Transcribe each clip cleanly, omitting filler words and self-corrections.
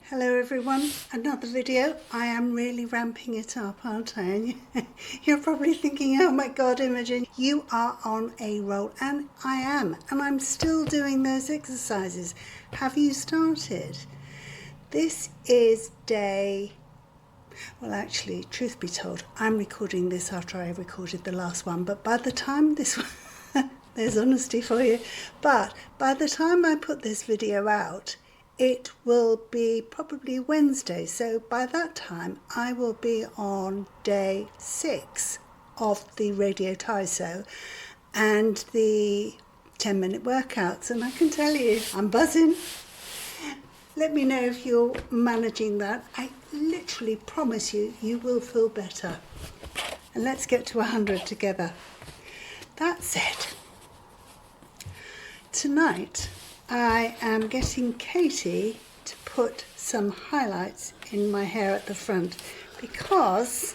Hello everyone, another video. I am really ramping it up, aren't I? And you're probably thinking, oh my god, Imogen, you are on a roll. And I am, and I'm still doing those exercises. Have you started? This is day, well actually, truth be told, I'm recording this after I recorded the last one, but by the time this one, there's honesty for you, but by the time I put this video out, it will be probably Wednesday, so by that time I will be on day 6 of the Radio Taiso and the 10-minute workouts, and I can tell you, I'm buzzing. Let me know if you're managing that. I literally promise you, you will feel better. And let's get to 100 together. That said, tonight I am getting Katie to put some highlights in my hair at the front because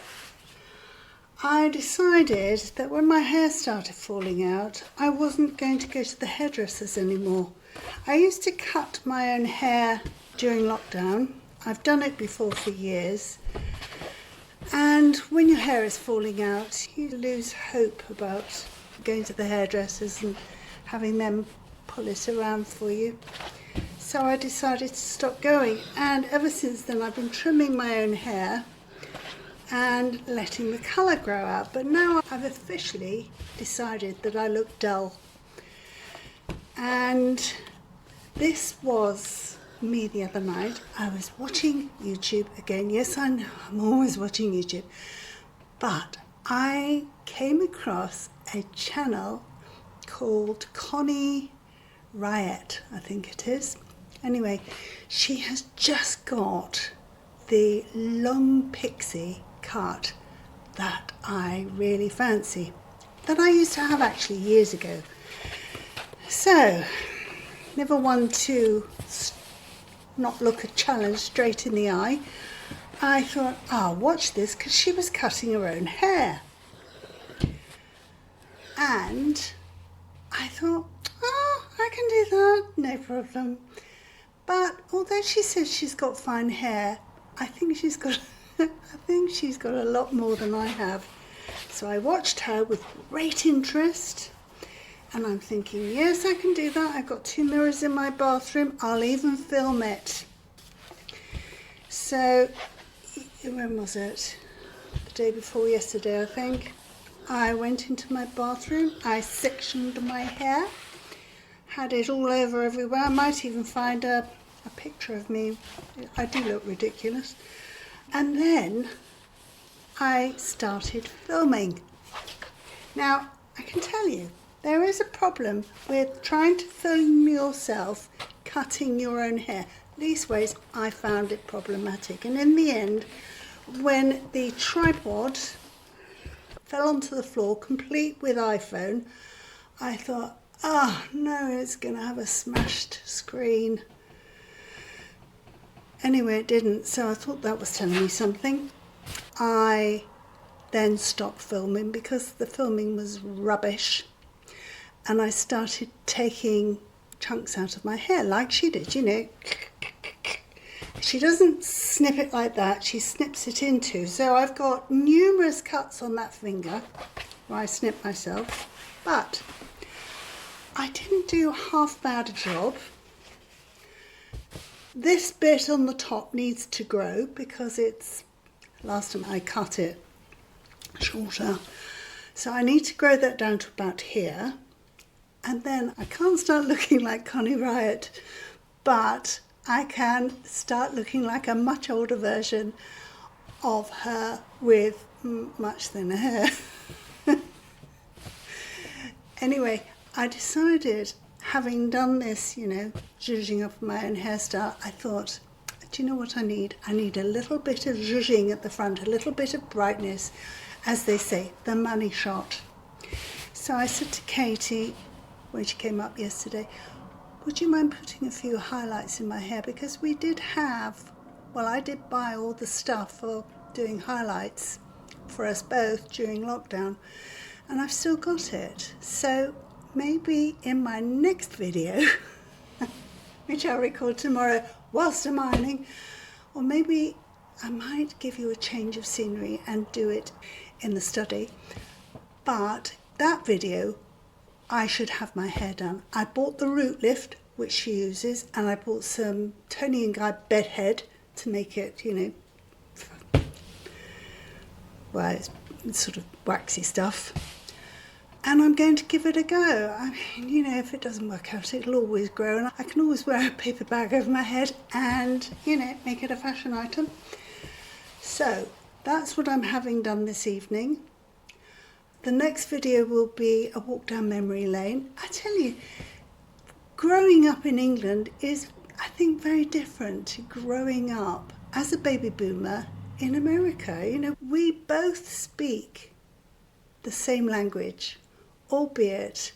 I decided that when my hair started falling out, I wasn't going to go to the hairdressers anymore. I used to cut my own hair during lockdown. I've done it before for years. And when your hair is falling out, you lose hope about going to the hairdressers and having them pull it around for you. So I decided to stop going, and ever since then I've been trimming my own hair and letting the colour grow out. But now I've officially decided that I look dull. And this was me the other night. I was watching YouTube again. Yes, I know, I'm always watching YouTube. But I came across a channel called Connie Riot, I think it is. Anyway, she has just got the long pixie cut that I really fancy, that I used to have actually years ago. So, never one to not look a challenge straight in the eye. I thought, I'll watch this because she was cutting her own hair. And I thought, I can do that, no problem. But although she says she's got fine hair, I think she's got a lot more than I have. So I watched her with great interest, and I'm thinking, yes, I can do that. I've got 2 mirrors in my bathroom. I'll even film it. So when was it? The day before yesterday, I think. I went into my bathroom. I sectioned my hair. Had it all over everywhere. I might even find a picture of me. I do look ridiculous. And then I started filming. Now, I can tell you, there is a problem with trying to film yourself cutting your own hair. Leastways, I found it problematic. And in the end, when the tripod fell onto the floor, complete with iPhone, I thought, oh no, it's going to have a smashed screen. Anyway, it didn't, so I thought that was telling me something. I then stopped filming because the filming was rubbish, and I started taking chunks out of my hair like she did, you know. She doesn't snip it like that, she snips it into. So I've got numerous cuts on that finger where I snip myself, but I didn't do a half bad a job. This bit on the top needs to grow because it's, last time I cut it shorter. So I need to grow that down to about here. And then I can't start looking like Connie Riot, but I can start looking like a much older version of her with much thinner hair. Anyway, I decided, having done this, you know, zhuzhing up my own hairstyle, I thought, do you know what I need? I need a little bit of zhuzhing at the front, a little bit of brightness, as they say, the money shot. So I said to Katie, when she came up yesterday, would you mind putting a few highlights in my hair? Because we did have, well, I did buy all the stuff for doing highlights for us both during lockdown, and I've still got it. So maybe in my next video, which I'll record tomorrow whilst I'm ironing, Or maybe I might give you a change of scenery and do it in the study. But that video, I should have my hair done. I bought the root lift, which she uses, and I bought some Tony and Guy bedhead to make it, well, it's sort of waxy stuff. And I'm going to give it a go. I mean, if it doesn't work out, it'll always grow, and I can always wear a paper bag over my head and, make it a fashion item. So that's what I'm having done this evening. The next video will be a walk down memory lane. I tell you, growing up in England is, I think, very different to growing up as a baby boomer in America. We both speak the same language, albeit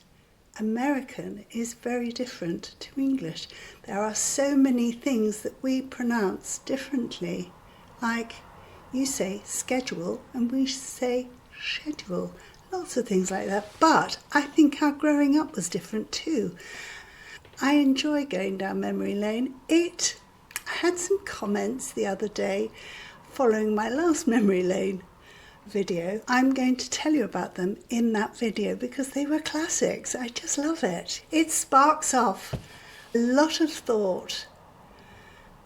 American is very different to English. There are so many things that we pronounce differently, like you say schedule and we say schedule, lots of things like that. But I think our growing up was different too. I enjoy going down memory lane. I had some comments the other day following my last memory lane video. I'm going to tell you about them in that video because they were classics. I just love it. It sparks off a lot of thought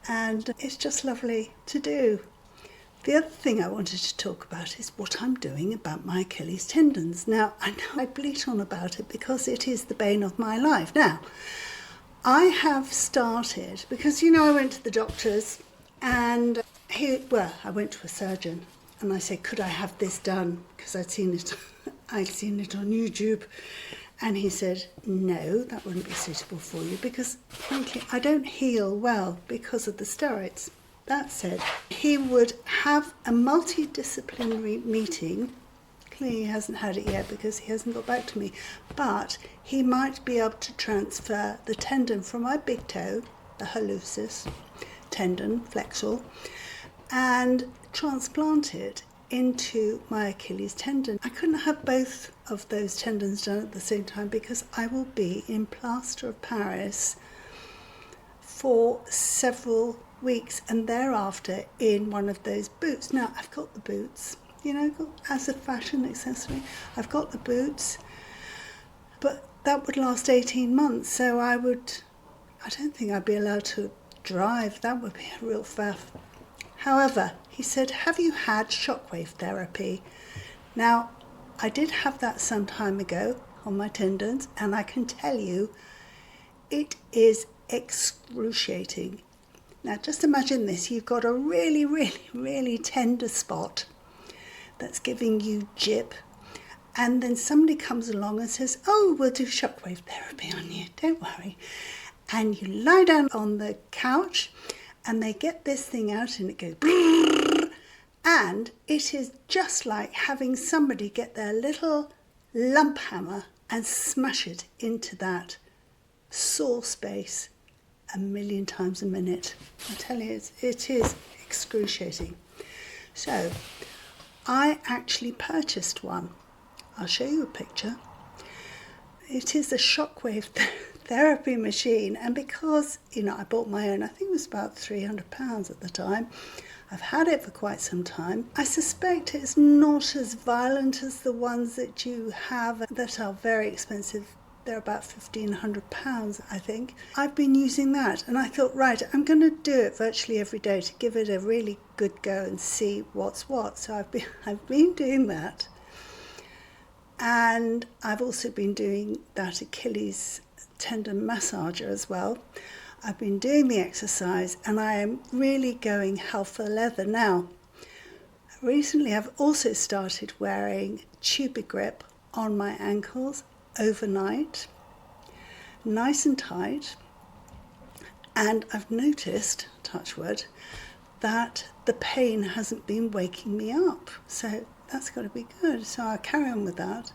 and it's just lovely to do. The other thing I wanted to talk about is what I'm doing about my Achilles tendons. Now, I know I bleat on about it because it is the bane of my life. Now, I have started, because I went to the doctors and I went to a surgeon. And I said, could I have this done? Because I'd seen it on YouTube. And he said, no, that wouldn't be suitable for you because, frankly, I don't heal well because of the steroids. That said, he would have a multidisciplinary meeting. Clearly he hasn't had it yet because he hasn't got back to me. But he might be able to transfer the tendon from my big toe, the hallucis tendon, flexor, and transplant it into my Achilles tendon. I couldn't have both of those tendons done at the same time because I will be in plaster of Paris for several weeks and thereafter in one of those boots. Now, I've got the boots, as a fashion accessory. I've got the boots, but that would last 18 months, so I don't think I'd be allowed to drive. That would be a real faff. However, he said, have you had shockwave therapy? Now, I did have that some time ago on my tendons, and I can tell you, it is excruciating. Now, just imagine this. You've got a really, really, really tender spot that's giving you jip, and then somebody comes along and says, oh, we'll do shockwave therapy on you, don't worry. And you lie down on the couch, and they get this thing out and it goes brrr, and it is just like having somebody get their little lump hammer and smash it into that sore space 1,000,000 times a minute. I tell you, it is excruciating. So I actually purchased one. I'll show you a picture. It is a shockwave therapy machine, and because I bought my own, I think it was about £300 at the time. I've had it for quite some time. I suspect it's not as violent as the ones that you have that are very expensive. They're about £1,500, I think. I've been using that, and I thought, right, I'm going to do it virtually every day to give it a really good go and see what's what. So I've been doing that, and I've also been doing that Achilles tendon massager as well. I've been doing the exercise, and I am really going hell for leather now. Recently, I've also started wearing tube grip on my ankles overnight, nice and tight, and I've noticed, touch wood, that the pain hasn't been waking me up, so that's got to be good. So I'll carry on with that.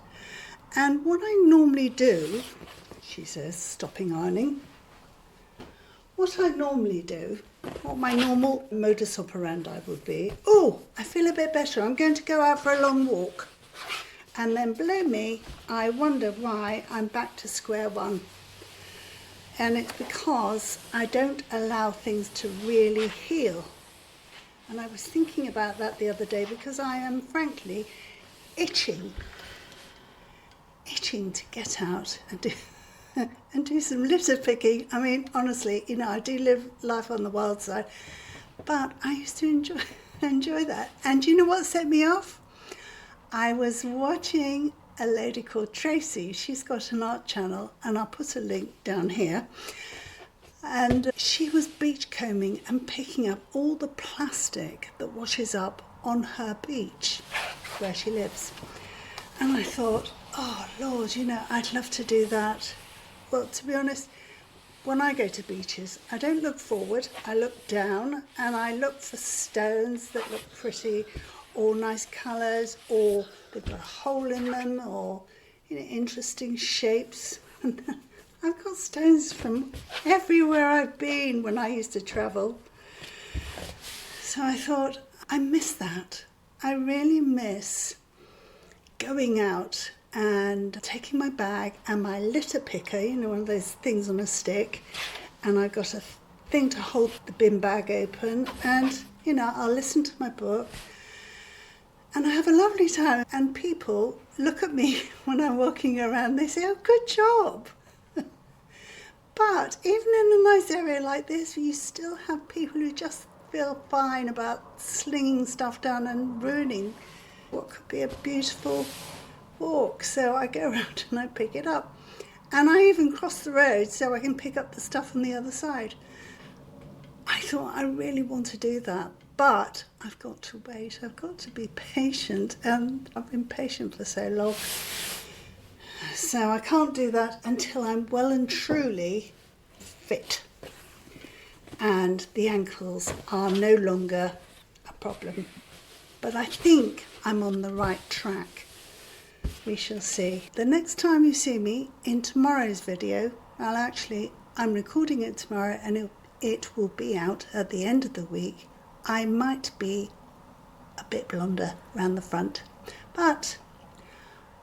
And what I normally do, she says, stopping ironing, what I normally do, what my normal modus operandi would be, oh, I feel a bit better, I'm going to go out for a long walk. And then below me, I wonder why I'm back to square one. And it's because I don't allow things to really heal. And I was thinking about that the other day because I am frankly itching to get out and do some litter picking. I mean, honestly, you know, I do live life on the wild side, but I used to enjoy that. And you know what set me off? I was watching a lady called Tracy. She's got an art channel, and I'll put a link down here. And she was beachcombing and picking up all the plastic that washes up on her beach where she lives. And I thought, oh Lord, you know, I'd love to do that. Well, to be honest, when I go to beaches, I don't look forward, I look down, and I look for stones that look pretty, or nice colours, or they've got a hole in them, or, you know, interesting shapes. I've got stones from everywhere I've been when I used to travel. So I thought, I miss that. I really miss going out and taking my bag and my litter picker, you know, one of those things on a stick, and I've got a thing to hold the bin bag open, and, you know, I'll listen to my book, and I have a lovely time. And people look at me when I'm walking around, they say, oh, good job. But even in a nice area like this, you still have people who just feel fine about slinging stuff down and ruining what could be a beautiful walk. So I go around and I pick it up. And I even cross the road so I can pick up the stuff on the other side. I thought, I really want to do that, but I've got to wait. I've got to be patient, and I've been patient for so long. So I can't do that until I'm well and truly fit and the ankles are no longer a problem. But I think I'm on the right track. We shall see. The next time you see me in tomorrow's video, I'm recording it tomorrow, and it will be out at the end of the week. I might be a bit blonder around the front, but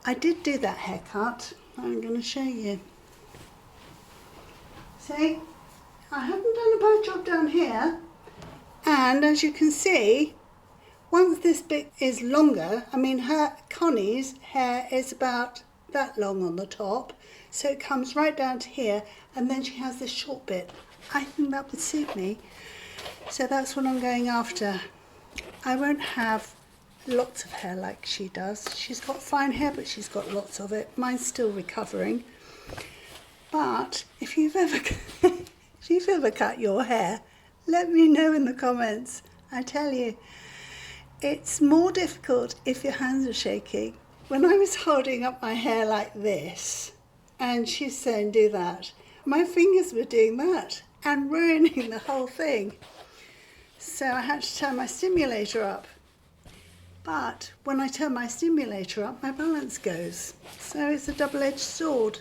I did do that haircut. I'm going to show you. See, I haven't done a bad job down here, and as you can see, once this bit is longer, I mean, Connie's hair is about that long on the top, so it comes right down to here, and then she has this short bit. I think that would suit me, so that's what I'm going after. I won't have lots of hair like she does. She's got fine hair, but she's got lots of it. Mine's still recovering. But if you've ever cut your hair, let me know in the comments. I tell you, it's more difficult if your hands are shaking. When I was holding up my hair like this, and she's saying do that, my fingers were doing that and ruining the whole thing. So I had to turn my stimulator up. But when I turn my stimulator up, my balance goes. So it's a double-edged sword.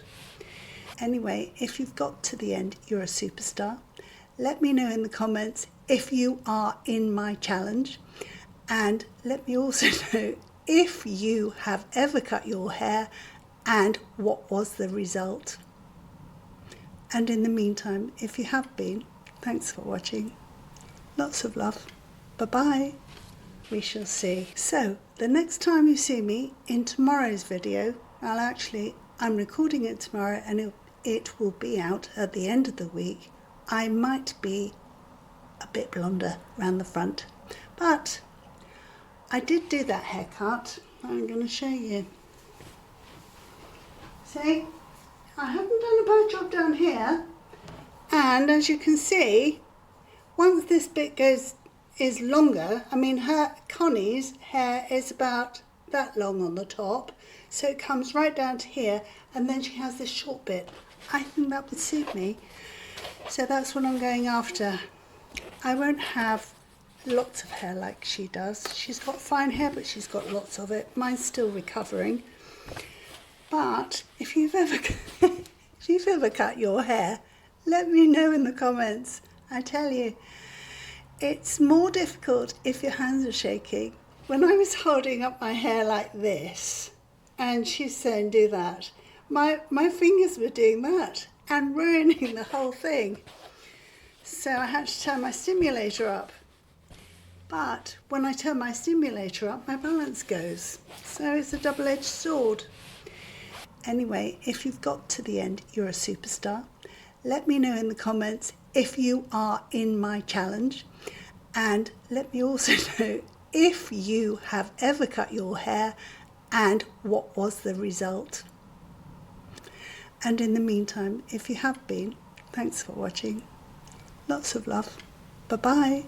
Anyway, if you've got to the end, you're a superstar. Let me know in the comments if you are in my challenge. And let me also know if you have ever cut your hair and what was the result. And in the meantime, if you have been, thanks for watching. Lots of love. Bye-bye. We shall see. So the next time you see me in tomorrow's video, I'm recording it tomorrow, and it will be out at the end of the week. I might be a bit blonder around the front, but I did do that haircut. I'm going to show you. See, I haven't done a bad job down here, and as you can see, once this bit is longer, I mean, Connie's hair is about that long on the top, so it comes right down to here, and then she has this short bit. I think that would suit me, so that's what I'm going after. I won't have lots of hair like she does. She's got fine hair, but she's got lots of it. Mine's still recovering. But if you've ever cut your hair, let me know in the comments. I tell you, it's more difficult if your hands are shaking. When I was holding up my hair like this, and she's saying do that, my fingers were doing that and ruining the whole thing. So I had to turn my stimulator up. But when I turn my stimulator up, my balance goes. So it's a double-edged sword. Anyway, if you've got to the end, you're a superstar. Let me know in the comments if you are in my challenge. And let me also know if you have ever cut your hair and what was the result. And in the meantime, if you have been, thanks for watching. Lots of love. Bye-bye.